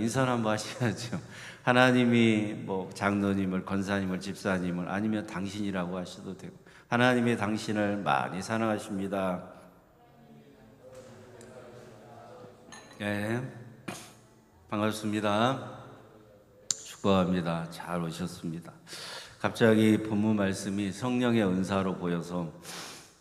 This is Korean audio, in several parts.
인사를 한번 하셔야죠. 하나님이 뭐 장로님을, 권사님을, 집사님을 아니면 당신이라고 하셔도 되고, 하나님이 당신을 많이 사랑하십니다. 네, 반갑습니다. 축복합니다. 잘 오셨습니다. 갑자기 본문 말씀이 성령의 은사로 보여서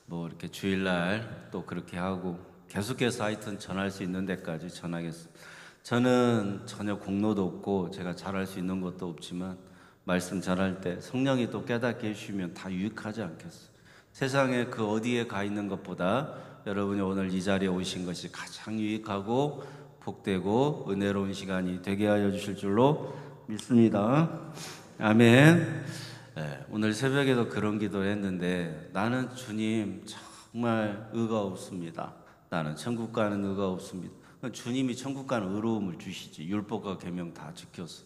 뭐 이렇게 주일날 또 그렇게 하고 계속해서 하여튼 전할 수 있는 데까지 전하겠습니다. 저는 전혀 공로도 없고 제가 잘할 수 있는 것도 없지만 말씀 전할 때 성령이 또 깨닫게 해주시면 다 유익하지 않겠어요? 세상에 그 어디에 가 있는 것보다 여러분이 오늘 이 자리에 오신 것이 가장 유익하고 복되고 은혜로운 시간이 되게 하여 주실 줄로 믿습니다. 아멘. 네, 오늘 새벽에도 그런 기도를 했는데, 나는 주님 정말 의가 없습니다. 나는 천국 가는 의가 없습니다. 주님이 천국 가는 의로움을 주시지. 율법과 계명 다 지켜서.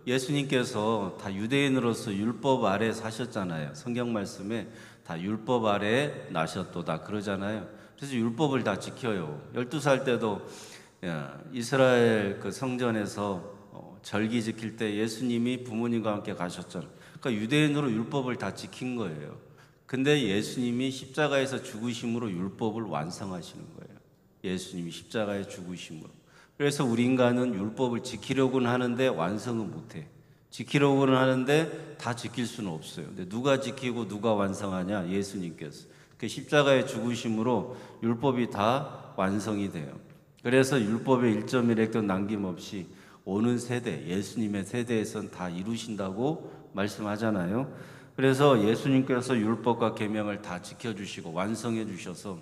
예수님께서 다 유대인으로서 율법 아래 사셨잖아요. 성경 말씀에 다 율법 아래 나셨도다 그러잖아요. 그래서 율법을 다 지켜요. 12살 때도 이스라엘 그 성전에서 절기 지킬 때 예수님이 부모님과 함께 가셨잖아요. 그러니까 유대인으로 율법을 다 지킨 거예요. 근데 예수님이 십자가에서 죽으심으로 율법을 완성하시는 거예요. 예수님이 십자가에 죽으심으로. 그래서 우리 인간은 율법을 지키려고는 하는데 완성은 못해. 지키려고는 하는데 다 지킬 수는 없어요. 근데 누가 지키고 누가 완성하냐? 예수님께서. 그 십자가의 죽으심으로 율법이 다 완성이 돼요. 그래서 율법의 1.1획도 남김없이 오는 세대, 예수님의 세대에선 다 이루신다고 말씀하잖아요. 그래서 예수님께서 율법과 계명을 다 지켜주시고 완성해 주셔서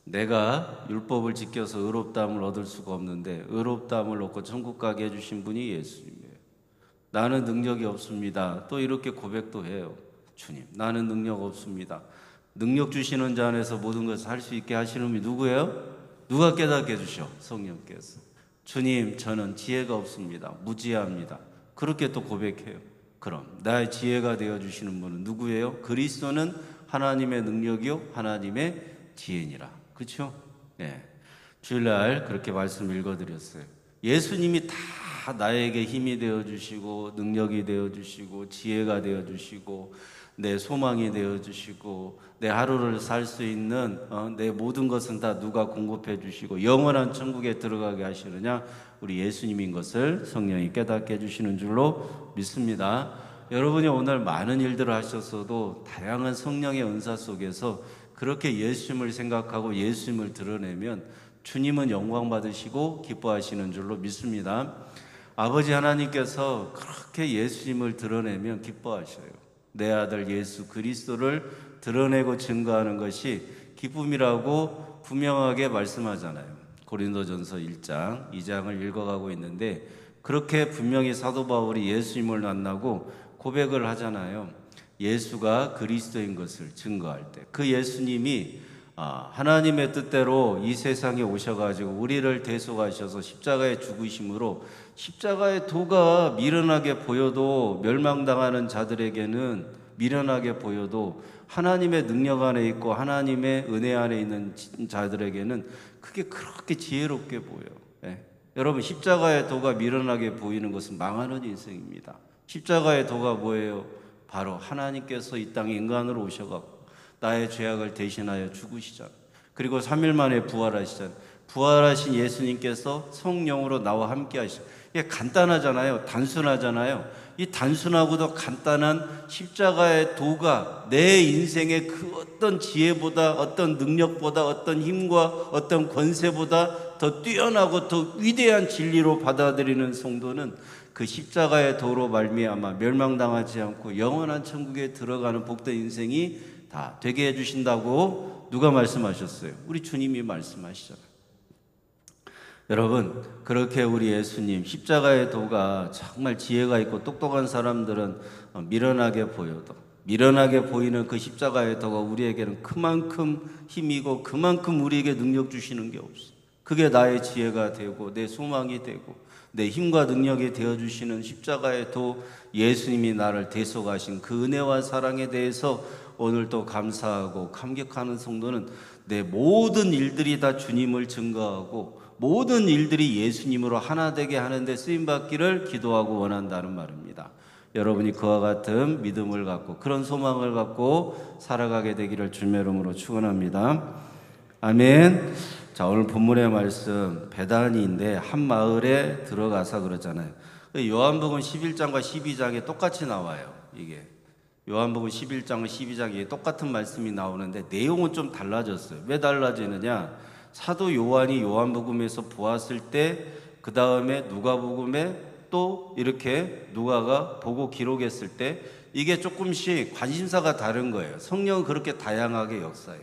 내가 율법을 지켜서 의롭다함을 얻을 수가 없는데 의롭다함을 얻고 천국 가게 해주신 분이 예수님이에요. 나는 능력이 없습니다. 또 이렇게 고백도 해요. 주님, 나는 능력 없습니다. 능력 주시는 자 안에서 모든 것을 할 수 있게 하시는 분이 누구예요? 누가 깨닫게 해주셔? 성령께서. 주님, 저는 지혜가 없습니다. 무지합니다. 그렇게 또 고백해요. 그럼 나의 지혜가 되어주시는 분은 누구예요? 그리스도는 하나님의 능력이요 하나님의 지혜니라. 그렇죠? 네. 주일날 그렇게 말씀 읽어드렸어요. 예수님이 다 나에게 힘이 되어주시고 능력이 되어주시고 지혜가 되어주시고 내 소망이 되어주시고 내 하루를 살 수 있는 내 모든 것은 다 누가 공급해 주시고 영원한 천국에 들어가게 하시느냐? 우리 예수님인 것을 성령이 깨닫게 해주시는 줄로 믿습니다. 여러분이 오늘 많은 일들을 하셨어도 다양한 성령의 은사 속에서 그렇게 예수님을 생각하고 예수님을 드러내면 주님은 영광 받으시고 기뻐하시는 줄로 믿습니다. 아버지 하나님께서 그렇게 예수님을 드러내면 기뻐하셔요. 내 아들 예수 그리스도를 드러내고 증거하는 것이 기쁨이라고 분명하게 말씀하잖아요. 고린도전서 1장, 2장을 읽어가고 있는데 그렇게 분명히 사도 바울이 예수님을 만나고 고백을 하잖아요. 예수가 그리스도인 것을 증거할 때 그 예수님이 하나님의 뜻대로 이 세상에 오셔가지고 우리를 대속하셔서 십자가에 죽으심으로 십자가의 도가 미련하게 보여도 멸망당하는 자들에게는 미련하게 보여도 하나님의 능력 안에 있고 하나님의 은혜 안에 있는 자들에게는 그게 그렇게 지혜롭게 보여요. 네. 여러분, 십자가의 도가 미련하게 보이는 것은 망하는 인생입니다. 십자가의 도가 뭐예요? 바로 하나님께서 이 땅에 인간으로 오셔갖고 나의 죄악을 대신하여 죽으시잖아요. 그리고 3일 만에 부활하시잖아요. 부활하신 예수님께서 성령으로 나와 함께 하시죠. 이게 간단하잖아요. 단순하잖아요. 이 단순하고도 간단한 십자가의 도가 내 인생의 그 어떤 지혜보다 어떤 능력보다 어떤 힘과 어떤 권세보다 더 뛰어나고 더 위대한 진리로 받아들이는 성도는 그 십자가의 도로 말미암아 멸망당하지 않고 영원한 천국에 들어가는 복된 인생이 다 되게 해주신다고 누가 말씀하셨어요? 우리 주님이 말씀하시잖아요. 여러분, 그렇게 우리 예수님 십자가의 도가 정말 지혜가 있고 똑똑한 사람들은 미련하게 보여도 미련하게 보이는 그 십자가의 도가 우리에게는 그만큼 힘이고 그만큼 우리에게 능력 주시는 게 없어. 그게 나의 지혜가 되고 내 소망이 되고 내 힘과 능력이 되어주시는 십자가의 도, 예수님이 나를 대속하신 그 은혜와 사랑에 대해서 오늘 또 감사하고 감격하는 성도는 내 모든 일들이 다 주님을 증거하고 모든 일들이 예수님으로 하나 되게 하는데 쓰임받기를 기도하고 원한다는 말입니다. 여러분이 그와 같은 믿음을 갖고 그런 소망을 갖고 살아가게 되기를 주님의 이름으로 축원합니다. 아멘. 자, 오늘 본문의 말씀 베다니인데 한 마을에 들어가서 그러잖아요. 요한복음 11장과 12장에 똑같이 나와요. 이게 요한복음 11장, 12장에 똑같은 말씀이 나오는데 내용은 좀 달라졌어요. 왜 달라지느냐? 사도 요한이 요한복음에서 보았을 때 그 다음에 누가복음에 또 이렇게 누가가 보고 기록했을 때 이게 조금씩 관심사가 다른 거예요. 성령은 그렇게 다양하게 역사해요.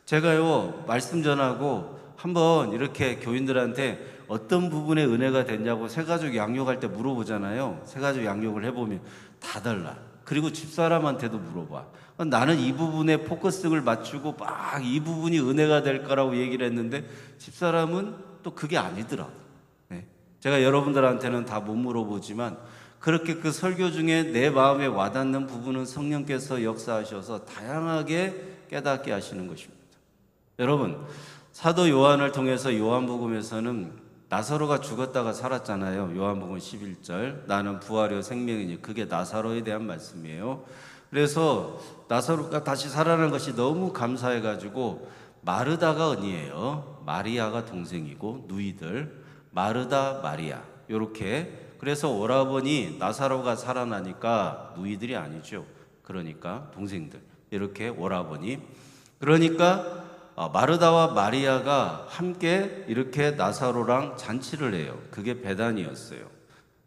제가요 말씀 전하고 한번 이렇게 교인들한테 어떤 부분에 은혜가 됐냐고 새가족 양육할 때 물어보잖아요. 새가족 양육을 해보면 다 달라. 그리고 집사람한테도 물어봐. 나는 이 부분에 포커스를 맞추고 막 이 부분이 은혜가 될 거라고 얘기를 했는데 집사람은 또 그게 아니더라. 네. 제가 여러분들한테는 다 못 물어보지만 그렇게 그 설교 중에 내 마음에 와닿는 부분은 성령께서 역사하셔서 다양하게 깨닫게 하시는 것입니다. 여러분, 사도 요한을 통해서 요한복음에서는 나사로가 죽었다가 살았잖아요. 요한복음 11절 나는 부활이요 생명이니 그게 나사로에 대한 말씀이에요. 그래서 나사로가 다시 살아난 것이 너무 감사해가지고 마르다가 언니예요. 마리아가 동생이고 누이들 마르다 마리아 요렇게. 그래서 오라버니 나사로가 살아나니까 누이들이 아니죠. 그러니까 동생들 이렇게 오라버니. 그러니까 마르다와 마리아가 함께 이렇게 나사로랑 잔치를 해요. 그게 베다니였어요.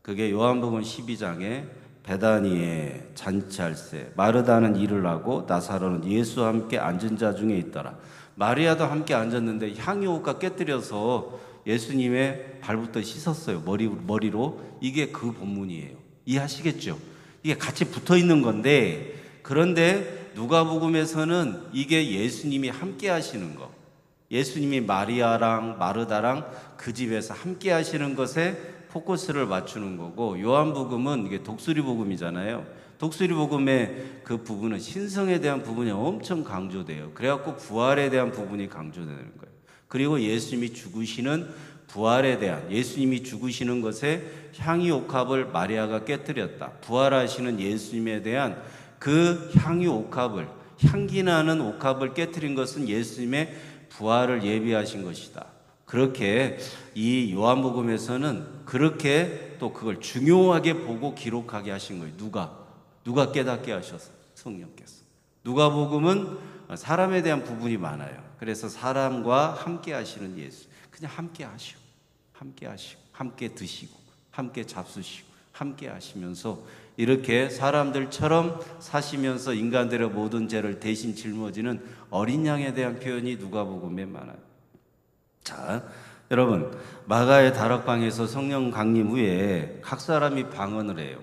그게 요한복음 12장에 베다니에 잔치할세 마르다는 일을 하고 나사로는 예수와 함께 앉은 자 중에 있더라. 마리아도 함께 앉았는데 향유옷과 깨뜨려서 예수님의 발부터 씻었어요. 머리로. 이게 그 본문이에요. 이해하시겠죠? 이게 같이 붙어 있는 건데 그런데 누가복음에서는 이게 예수님이 함께 하시는 거. 예수님이 마리아랑 마르다랑 그 집에서 함께 하시는 것에 포커스를 맞추는 거고 요한복음은 이게 독수리복음이잖아요. 독수리복음의 그 부분은 신성에 대한 부분이 엄청 강조돼요. 그래갖고 부활에 대한 부분이 강조되는 거예요. 그리고 예수님이 죽으시는 부활에 대한 예수님이 죽으시는 것에 향유옥합을 마리아가 깨뜨렸다. 부활하시는 예수님에 대한 그 향유옥합을 향기나는 옥합을 깨뜨린 것은 예수님의 부활을 예비하신 것이다. 그렇게 이 요한복음에서는 그렇게 또 그걸 중요하게 보고 기록하게 하신 거예요. 누가 깨닫게 하셔서 성령께서. 누가복음은 사람에 대한 부분이 많아요. 그래서 사람과 함께 하시는 예수. 그냥 함께 하시고 함께 드시고 함께 잡수시고 함께 하시면서 이렇게 사람들처럼 사시면서 인간들의 모든 죄를 대신 짊어지는 어린 양에 대한 표현이 누가복음에 많아요. 자, 여러분 마가의 다락방에서 성령 강림 후에 각 사람이 방언을 해요.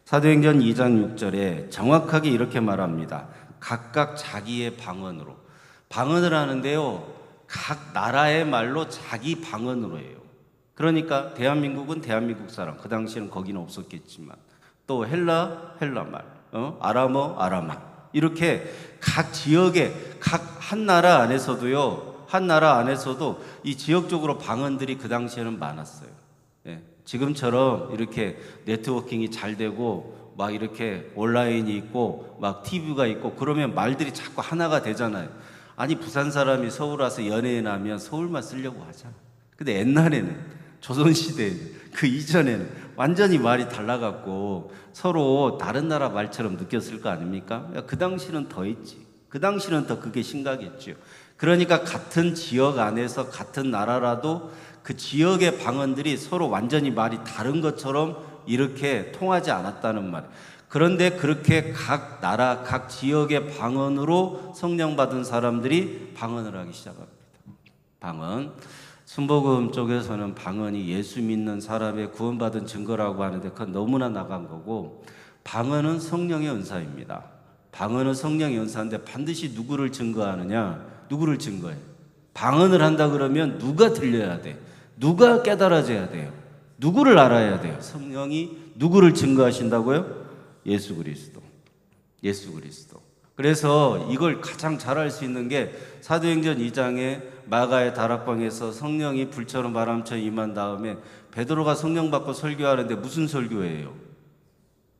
사도행전 2장 6절에 정확하게 이렇게 말합니다. 각각 자기의 방언으로 방언을 하는데요. 각 나라의 말로 자기 방언으로 해요. 그러니까 대한민국은 대한민국 사람, 그 당시에는 거기는 없었겠지만 또 헬라 말, 아람어 아람말 이렇게 각 지역에 각 한 나라 안에서도요. 한 나라 안에서도 이 지역적으로 방언들이 그 당시에는 많았어요. 예, 지금처럼 이렇게 네트워킹이 잘 되고 막 이렇게 온라인이 있고 막 TV가 있고 그러면 말들이 자꾸 하나가 되잖아요. 아니 부산 사람이 서울 와서 연예인 하면 서울만 쓰려고 하잖아. 근데 옛날에는 조선시대 그 이전에는 완전히 말이 달라갖고 서로 다른 나라 말처럼 느꼈을 거 아닙니까? 그 당시는 더 했지. 그 당시는 더 그게 심각했죠. 그러니까 같은 지역 안에서 같은 나라라도 그 지역의 방언들이 서로 완전히 말이 다른 것처럼 이렇게 통하지 않았다는 말. 그런데 그렇게 각 나라, 각 지역의 방언으로 성령 받은 사람들이 방언을 하기 시작합니다. 방언. 순복음 쪽에서는 방언이 예수 믿는 사람의 구원받은 증거라고 하는데 그건 너무나 나간 거고 방언은 성령의 은사입니다. 방언은 성령의 은사인데 반드시 누구를 증거하느냐? 누구를 증거해? 방언을 한다 그러면 누가 들려야 돼? 누가 깨달아져야 돼요? 누구를 알아야 돼요? 성령이 누구를 증거하신다고요? 예수 그리스도. 예수 그리스도. 그래서 이걸 가장 잘 알 수 있는 게 사도행전 2장에 마가의 다락방에서 성령이 불처럼 바람처럼 임한 다음에 베드로가 성령 받고 설교하는데 무슨 설교예요?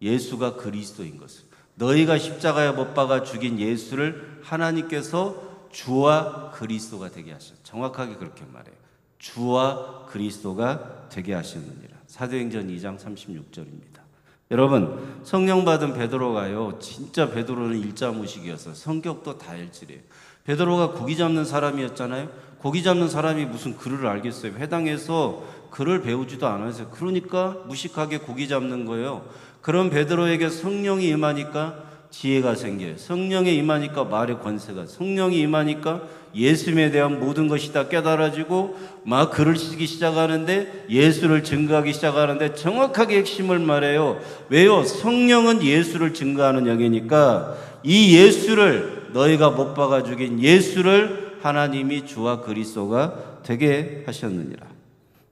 예수가 그리스도인 것을, 너희가 십자가에 못 박아 죽인 예수를 하나님께서 주와 그리스도가 되게 하셨다. 정확하게 그렇게 말해요. 주와 그리스도가 되게 하셨느니라. 사도행전 2장 36절입니다. 여러분, 성령 받은 베드로가요, 진짜 베드로는 일자무식이었어요. 성격도 다혈질이에요. 베드로가 고기 잡는 사람이었잖아요. 고기 잡는 사람이 무슨 글을 알겠어요? 회당에서 글을 배우지도 않았어요. 그러니까 무식하게 고기 잡는 거예요. 그런 베드로에게 성령이 임하니까 지혜가 생겨요. 성령이 임하니까 말의 권세가, 성령이 임하니까 예수님에 대한 모든 것이 다 깨달아지고 막 글을 쓰기 시작하는데, 예수를 증거하기 시작하는데 정확하게 핵심을 말해요. 왜요? 성령은 예수를 증거하는 영이니까 이 예수를, 너희가 못 박아 죽인 예수를 하나님이 주와 그리스도가 되게 하셨느니라.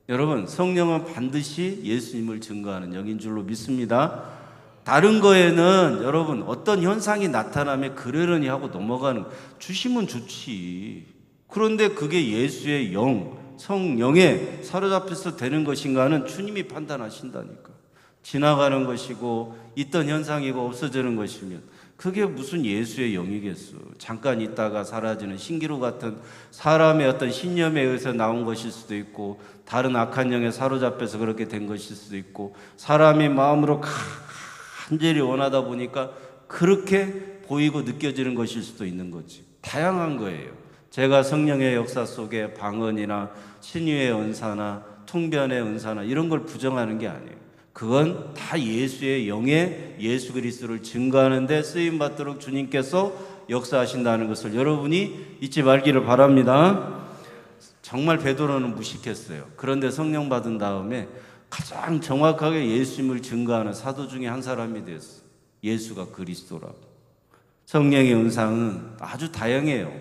여러분, 성령은 반드시 예수님을 증거하는 영인 줄로 믿습니다. 다른 거에는 여러분 어떤 현상이 나타나면 그러려니 하고 넘어가는, 주시면 좋지. 그런데 그게 예수의 영, 성령에 사로잡혀서 되는 것인가는 주님이 판단하신다니까. 지나가는 것이고 있던 현상이고 없어지는 것이면 그게 무슨 예수의 영이겠어. 잠깐 있다가 사라지는 신기루 같은 사람의 어떤 신념에 의해서 나온 것일 수도 있고, 다른 악한 영에 사로잡혀서 그렇게 된 것일 수도 있고, 사람이 마음으로 간절히 원하다 보니까 그렇게 보이고 느껴지는 것일 수도 있는 거지. 다양한 거예요. 제가 성령의 역사 속에 방언이나 신유의 은사나 통변의 은사나 이런 걸 부정하는 게 아니에요. 그건 다 예수의 영에 예수 그리스도를 증거하는 데 쓰임 받도록 주님께서 역사하신다는 것을 여러분이 잊지 말기를 바랍니다. 정말 베드로는 무식했어요. 그런데 성령 받은 다음에 가장 정확하게 예수님을 증거하는 사도 중에 한 사람이 됐어요. 예수가 그리스도라고. 성령의 은상은 아주 다양해요.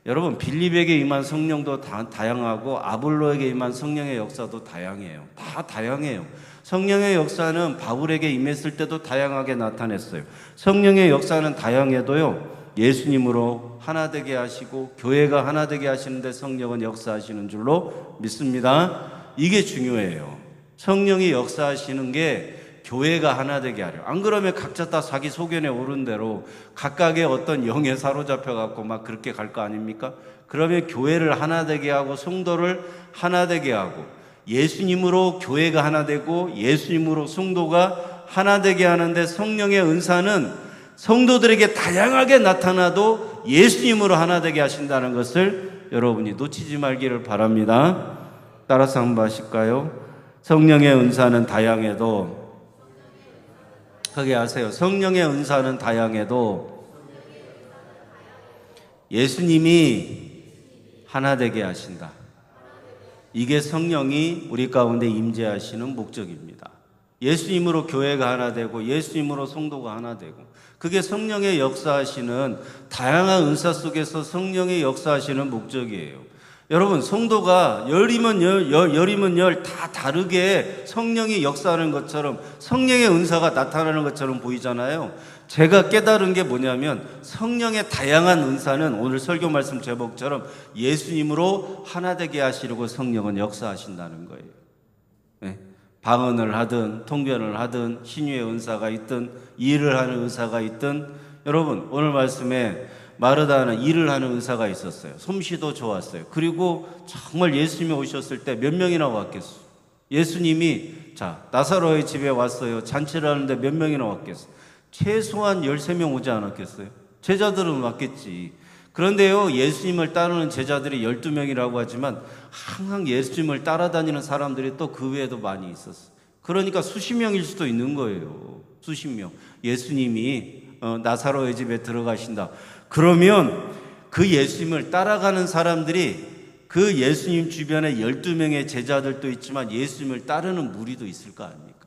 여러분, 빌립에게 임한 성령도 다양하고 아볼로에게 임한 성령의 역사도 다양해요. 다 다양해요. 성령의 역사는 바울에게 임했을 때도 다양하게 나타냈어요. 성령의 역사는 다양해도요, 예수님으로 하나 되게 하시고 교회가 하나 되게 하시는데 성령은 역사하시는 줄로 믿습니다. 이게 중요해요. 성령이 역사하시는 게 교회가 하나 되게 하려. 안 그러면 각자 다 자기 소견에 오른 대로 각각의 어떤 영에 사로잡혀 갖고 막 그렇게 갈 거 아닙니까? 그러면 교회를 하나 되게 하고 성도를 하나 되게 하고, 예수님으로 교회가 하나 되고 예수님으로 성도가 하나 되게 하는데, 성령의 은사는 성도들에게 다양하게 나타나도 예수님으로 하나 되게 하신다는 것을 여러분이 놓치지 말기를 바랍니다. 따라서 한번 하실까요? 성령의 은사는 다양해도, 크게 하세요. 성령의 은사는 다양해도 예수님이 하나 되게 하신다. 이게 성령이 우리 가운데 임재하시는 목적입니다. 예수님으로 교회가 하나 되고 예수님으로 성도가 하나 되고, 그게 성령의 역사하시는 다양한 은사 속에서 성령의 역사하시는 목적이에요. 여러분, 성도가 열이면 열이면 열 다 다르게 성령이 역사하는 것처럼, 성령의 은사가 나타나는 것처럼 보이잖아요. 제가 깨달은 게 뭐냐면, 성령의 다양한 은사는 오늘 설교 말씀 제목처럼 예수님으로 하나 되게 하시려고 성령은 역사하신다는 거예요. 네. 방언을 하든 통변을 하든 신유의 은사가 있든 일을 하는 은사가 있든, 여러분 오늘 말씀에 마르다는 일을 하는 은사가 있었어요. 솜씨도 좋았어요. 그리고 정말 예수님이 오셨을 때 몇 명이나 왔겠어? 예수님이 나사로의 집에 왔어요. 잔치를 하는데 몇 명이나 왔겠어? 최소한 13명 오지 않았겠어요? 제자들은 왔겠지. 그런데요, 예수님을 따르는 제자들이 12명이라고 하지만 항상 예수님을 따라다니는 사람들이 또 그 외에도 많이 있었어요. 그러니까 수십 명일 수도 있는 거예요. 수십 명. 예수님이 나사로의 집에 들어가신다. 그러면 그 예수님을 따라가는 사람들이, 그 예수님 주변에 12명의 제자들도 있지만 예수님을 따르는 무리도 있을 거 아닙니까?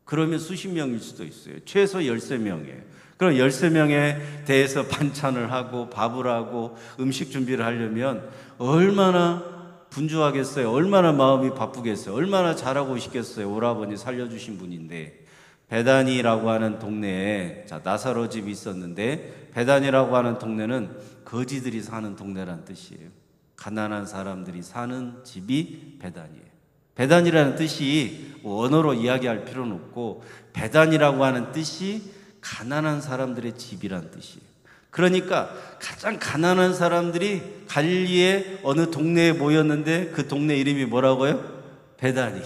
그러면 수십 명일 수도 있어요. 최소 13명이에요. 그럼 13명에 대해서 반찬을 하고 밥을 하고 음식 준비를 하려면 얼마나 분주하겠어요? 얼마나 마음이 바쁘겠어요? 얼마나 잘하고 싶겠어요? 오라버니 살려주신 분인데. 베다니라고 하는 동네에 나사로 집이 있었는데, 베다니라고 하는 동네는 거지들이 사는 동네란 뜻이에요. 가난한 사람들이 사는 집이 베다니예요. 베다니라는 뜻이 언어로 이야기할 필요는 없고, 베다니라고 하는 뜻이 가난한 사람들의 집이란 뜻이에요. 그러니까 가장 가난한 사람들이 갈릴리의 어느 동네에 모였는데 그 동네 이름이 뭐라고요? 베다니.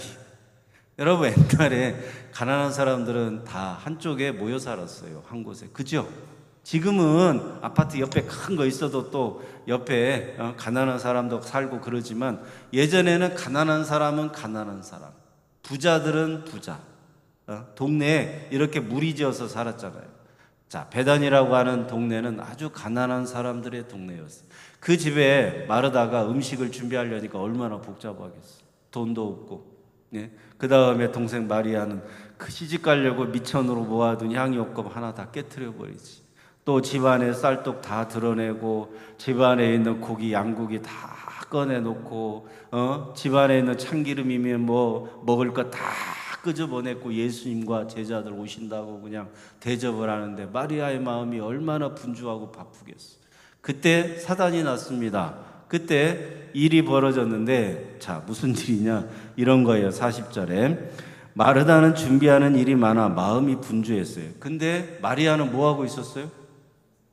여러분, 옛날에 가난한 사람들은 다 한쪽에 모여 살았어요. 한 곳에. 그죠? 지금은 아파트 옆에 큰 거 있어도 또 옆에 가난한 사람도 살고 그러지만, 예전에는 가난한 사람은 가난한 사람, 부자들은 부자, 동네에 이렇게 무리지어서 살았잖아요. 자, 베단이라고 하는 동네는 아주 가난한 사람들의 동네였어요. 그 집에 마르다가 음식을 준비하려니까 얼마나 복잡하겠어요. 돈도 없고. 예? 그 다음에 동생 마리아는 그 시집 가려고 미천으로 모아둔 향유옥금 하나 다 깨트려 버리지. 또 집안에 쌀떡 다 드러내고, 집안에 있는 고기, 양고기 다 꺼내놓고, 집안에 있는 참기름이면 뭐 먹을 거 다 끄집어냈고, 예수님과 제자들 오신다고 그냥 대접을 하는데 마리아의 마음이 얼마나 분주하고 바쁘겠어. 그때 사단이 났습니다. 그때 일이 벌어졌는데, 자, 무슨 일이냐, 이런 거예요. 40절에 마르다는 준비하는 일이 많아 마음이 분주했어요. 근데 마리아는 뭐 하고 있었어요?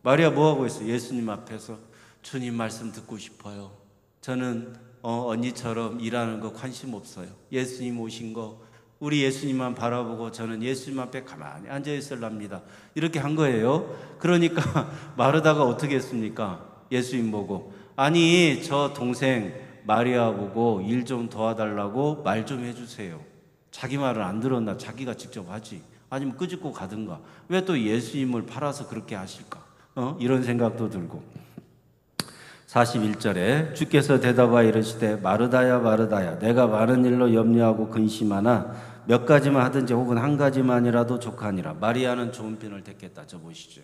마리아 뭐 하고 있어요? 예수님 앞에서 주님 말씀 듣고 싶어요. 저는 언니처럼 일하는 거 관심 없어요. 예수님 오신 거 우리 예수님만 바라보고 저는 예수님 앞에 가만히 앉아 있으랍니다. 이렇게 한 거예요. 그러니까 마르다가 어떻게 했습니까? 예수님 보고, 아니 저 동생 마리아 보고 일 좀 도와달라고 말 좀 해주세요. 자기 말을 안 들었나? 자기가 직접 하지. 아니면 끄집고 가든가. 왜 또 예수님을 팔아서 그렇게 하실까? 이런 생각도 들고. 41절에 주께서 대답하여 이르시되 마르다야 마르다야, 내가 많은 일로 염려하고 근심하나 몇 가지만 하든지 혹은 한 가지만이라도 족하니라. 마리아는 좋은 편을 택했다. 저 보시죠.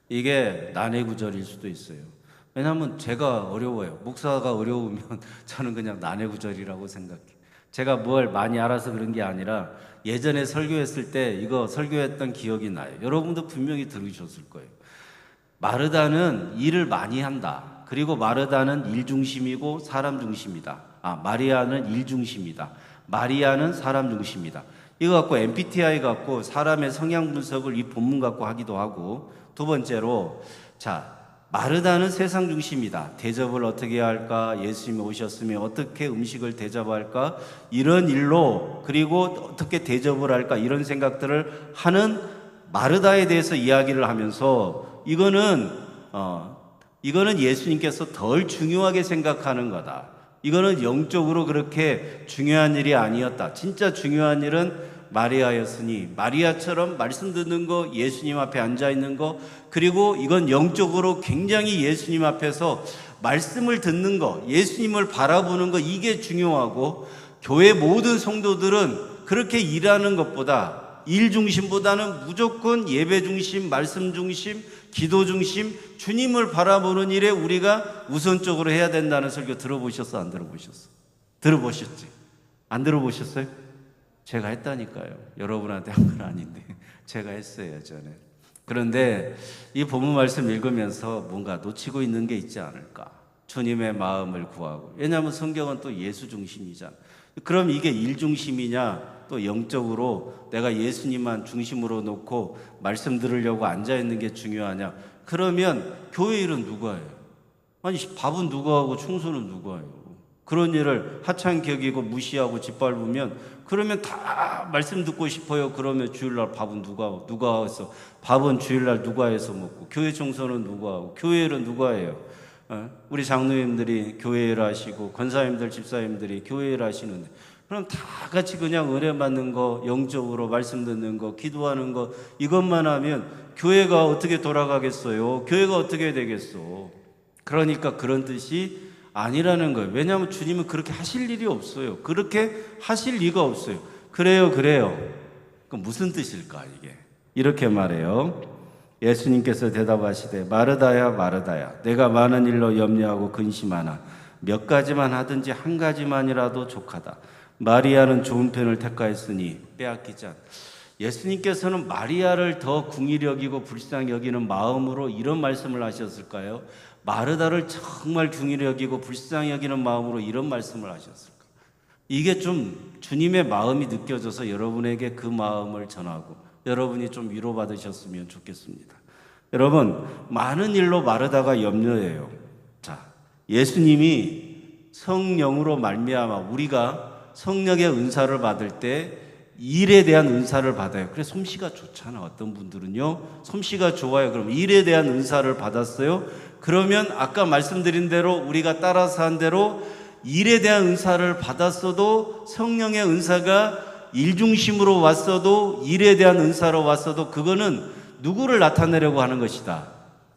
이게 난해 구절일 수도 있어요. 왜냐하면 제가 어려워요. 목사가 어려우면 저는 그냥 난해 구절이라고 생각해요. 제가 뭘 많이 알아서 그런 게 아니라 예전에 설교했을 때 이거 설교했던 기억이 나요. 여러분도 분명히 들으셨을 거예요. 마르다는 일을 많이 한다. 그리고 마르다는 일 중심이고 사람 중심이다. 마리아는 일 중심이다. 마리아는 사람 중심이다. 이거 갖고 MBTI 갖고 사람의 성향 분석을 이 본문 갖고 하기도 하고, 두 번째로, 자, 마르다는 세상 중심이다. 대접을 어떻게 해야 할까? 예수님이 오셨으면 어떻게 음식을 대접할까? 이런 일로, 그리고 어떻게 대접을 할까? 이런 생각들을 하는 마르다에 대해서 이야기를 하면서, 이거는 예수님께서 덜 중요하게 생각하는 거다. 이거는 영적으로 그렇게 중요한 일이 아니었다. 진짜 중요한 일은 마리아였으니, 마리아처럼 말씀 듣는 거, 예수님 앞에 앉아 있는 거, 그리고 이건 영적으로 굉장히 예수님 앞에서 말씀을 듣는 거, 예수님을 바라보는 거, 이게 중요하고, 교회 모든 성도들은 그렇게 일하는 것보다, 일 중심보다는 무조건 예배 중심, 말씀 중심, 기도 중심, 주님을 바라보는 일에 우리가 우선적으로 해야 된다는 설교 들어보셨어? 안 들어보셨어? 들어보셨지? 안 들어보셨어요? 제가 했다니까요. 여러분한테 한 건 아닌데 제가 했어요, 전에. 그런데 이 본문 말씀 읽으면서 뭔가 놓치고 있는 게 있지 않을까? 주님의 마음을 구하고. 왜냐하면 성경은 또 예수 중심이잖아. 그럼 이게 일 중심이냐? 또 영적으로 내가 예수님만 중심으로 놓고 말씀 들으려고 앉아있는 게 중요하냐? 그러면 교회 일은 누가 해요? 아니, 밥은 누가 하고 청소는 누가 해요? 그런 일을 하찮게 여기고 무시하고 짓밟으면, 그러면 다 말씀 듣고 싶어요. 그러면 주일날 밥은 누가 해서, 밥은 주일날 누가 해서 먹고, 교회 청소는 누가 하고, 교회 일은 누가 해요? 우리 장로님들이 교회 일 하시고, 권사님들, 집사님들이 교회 일 하시는데, 그럼 다 같이 그냥 은혜 받는 거, 영적으로 말씀 듣는 거, 기도하는 거, 이것만 하면 교회가 어떻게 돌아가겠어요? 교회가 어떻게 되겠어? 그러니까 그런 뜻이 아니라는 거예요. 왜냐하면 주님은 그렇게 하실 일이 없어요. 그렇게 하실 리가 없어요. 그래요. 그럼 무슨 뜻일까 이게? 이렇게 말해요. 예수님께서 대답하시되 마르다야 마르다야, 내가 많은 일로 염려하고 근심하나 몇 가지만 하든지 한 가지만이라도 족하다. 마리아는 좋은 편을 택하였으니 빼앗기지 않. 예수님께서는 마리아를 더 궁히 여기고 불쌍히 여기는 마음으로 이런 말씀을 하셨을까요? 마르다를 정말 궁히 여기고 불쌍히 여기는 마음으로 이런 말씀을 하셨을까요? 이게 좀 주님의 마음이 느껴져서 여러분에게 그 마음을 전하고 여러분이 좀 위로받으셨으면 좋겠습니다. 여러분, 많은 일로 마르다가 염려해요. 자, 예수님이 성령으로 말미암아 우리가 성령의 은사를 받을 때 일에 대한 은사를 받아요. 그래, 솜씨가 좋잖아. 어떤 분들은요, 솜씨가 좋아요. 그럼 일에 대한 은사를 받았어요. 그러면 아까 말씀드린 대로 우리가 따라서 한 대로 일에 대한 은사를 받았어도 성령의 은사가 일 중심으로 왔어도 일에 대한 은사로 왔어도 그거는 누구를 나타내려고 하는 것이다?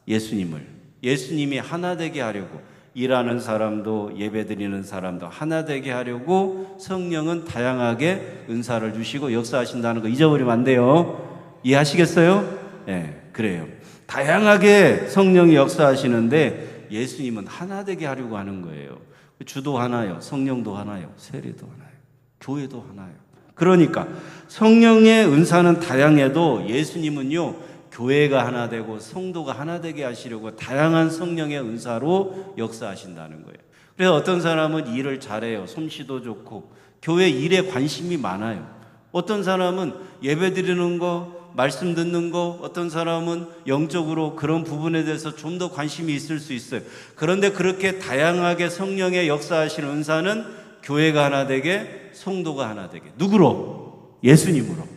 예수님을. 예수님이 하나 되게 하려고, 일하는 사람도 예배드리는 사람도 하나 되게 하려고 성령은 다양하게 은사를 주시고 역사하신다는 거 잊어버리면 안 돼요. 이해하시겠어요? 네, 그래요. 다양하게 성령이 역사하시는데 예수님은 하나 되게 하려고 하는 거예요. 주도 하나요, 성령도 하나요, 세례도 하나요, 교회도 하나요. 그러니까 성령의 은사는 다양해도 예수님은요, 교회가 하나 되고 성도가 하나 되게 하시려고 다양한 성령의 은사로 역사하신다는 거예요. 그래서 어떤 사람은 일을 잘해요. 솜씨도 좋고 교회 일에 관심이 많아요. 어떤 사람은 예배 드리는 거, 말씀 듣는 거, 어떤 사람은 영적으로 그런 부분에 대해서 좀 더 관심이 있을 수 있어요. 그런데 그렇게 다양하게 성령의 역사하시는 은사는 교회가 하나 되게, 성도가 하나 되게. 누구로? 예수님으로.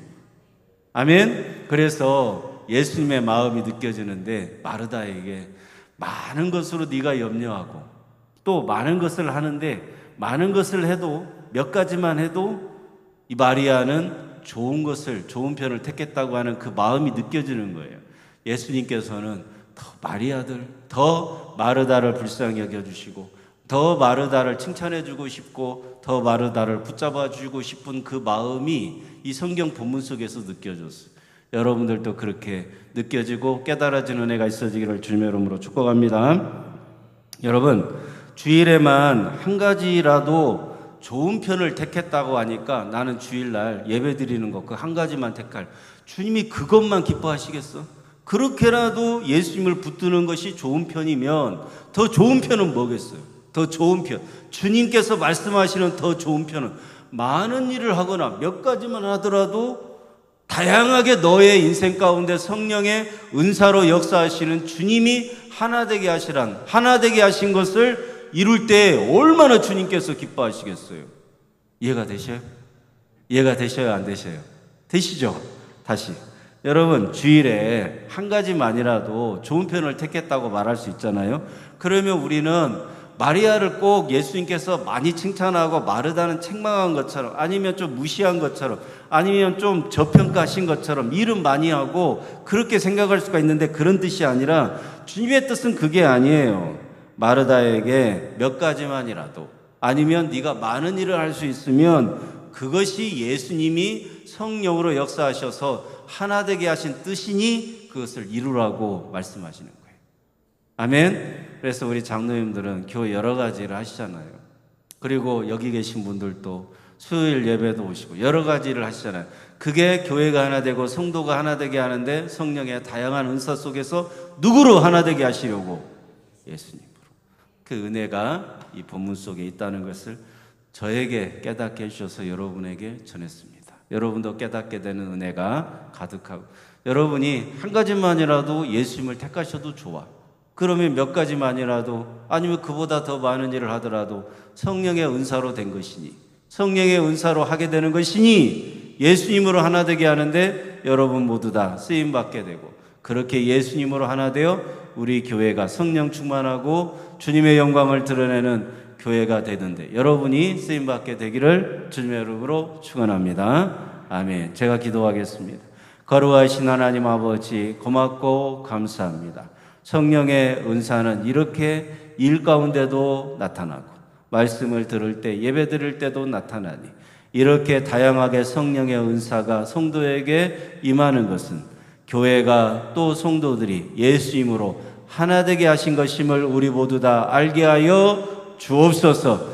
아멘. 그래서 예수님의 마음이 느껴지는데 마르다에게 많은 것으로 네가 염려하고 또 많은 것을 하는데 많은 것을 해도 몇 가지만 해도 이 마리아는 좋은 것을, 좋은 편을 택했다고 하는 그 마음이 느껴지는 거예요. 예수님께서는 더 마리아들, 더 마르다를 불쌍히 여겨주시고 더 마르다를 칭찬해주고 싶고 더 마르다를 붙잡아주고 싶은 그 마음이 이 성경 본문 속에서 느껴졌어요. 여러분들도 그렇게 느껴지고 깨달아지는 은혜가 있어지기를 주님의 이름으로 축복합니다. 여러분, 주일에만 한 가지라도 좋은 편을 택했다고 하니까 나는 주일날 예배 드리는 것 그 한 가지만 택할, 주님이 그것만 기뻐하시겠어? 그렇게라도 예수님을 붙드는 것이 좋은 편이면 더 좋은 편은 뭐겠어요? 더 좋은 편, 주님께서 말씀하시는 더 좋은 편은 많은 일을 하거나 몇 가지만 하더라도 다양하게 너의 인생 가운데 성령의 은사로 역사하시는 주님이 하나 되게 하시란, 하나 되게 하신 것을 이룰 때 얼마나 주님께서 기뻐하시겠어요? 이해가 되셔요? 이해가 되셔요? 안 되셔요? 되시죠? 다시. 여러분, 주일에 한 가지만이라도 좋은 편을 택했다고 말할 수 있잖아요. 그러면 우리는 마리아를 꼭 예수님께서 많이 칭찬하고 마르다는 책망한 것처럼, 아니면 좀 무시한 것처럼, 아니면 좀 저평가하신 것처럼 일은 많이 하고 그렇게 생각할 수가 있는데 그런 뜻이 아니라 주님의 뜻은 그게 아니에요. 마르다에게 몇 가지만이라도, 아니면 네가 많은 일을 할 수 있으면 그것이 예수님이 성령으로 역사하셔서 하나 되게 하신 뜻이니 그것을 이루라고 말씀하시는 거예요. 아멘. 그래서 우리 장로님들은 교회 여러 가지를 하시잖아요. 그리고 여기 계신 분들도 수요일 예배도 오시고 여러 가지를 하시잖아요. 그게 교회가 하나 되고 성도가 하나 되게 하는데 성령의 다양한 은사 속에서 누구로 하나 되게 하시려고? 예수님으로. 그 은혜가 이 본문 속에 있다는 것을 저에게 깨닫게 해주셔서 여러분에게 전했습니다. 여러분도 깨닫게 되는 은혜가 가득하고, 여러분이 한 가지만이라도 예수님을 택하셔도 좋아. 그러면 몇 가지만이라도, 아니면 그보다 더 많은 일을 하더라도 성령의 은사로 된 것이니, 성령의 은사로 하게 되는 것이니 예수님으로 하나 되게 하는데 여러분 모두 다 쓰임받게 되고, 그렇게 예수님으로 하나 되어 우리 교회가 성령 충만하고 주님의 영광을 드러내는 교회가 되는데 여러분이 쓰임받게 되기를 주님의 이름으로 축원합니다. 아멘. 제가 기도하겠습니다. 거룩하신 하나님 아버지, 고맙고 감사합니다. 성령의 은사는 이렇게 일 가운데도 나타나고 말씀을 들을 때, 예배 드릴 때도 나타나니, 이렇게 다양하게 성령의 은사가 성도에게 임하는 것은 교회가 또 성도들이 예수님으로 하나 되게 하신 것임을 우리 모두 다 알게 하여 주옵소서.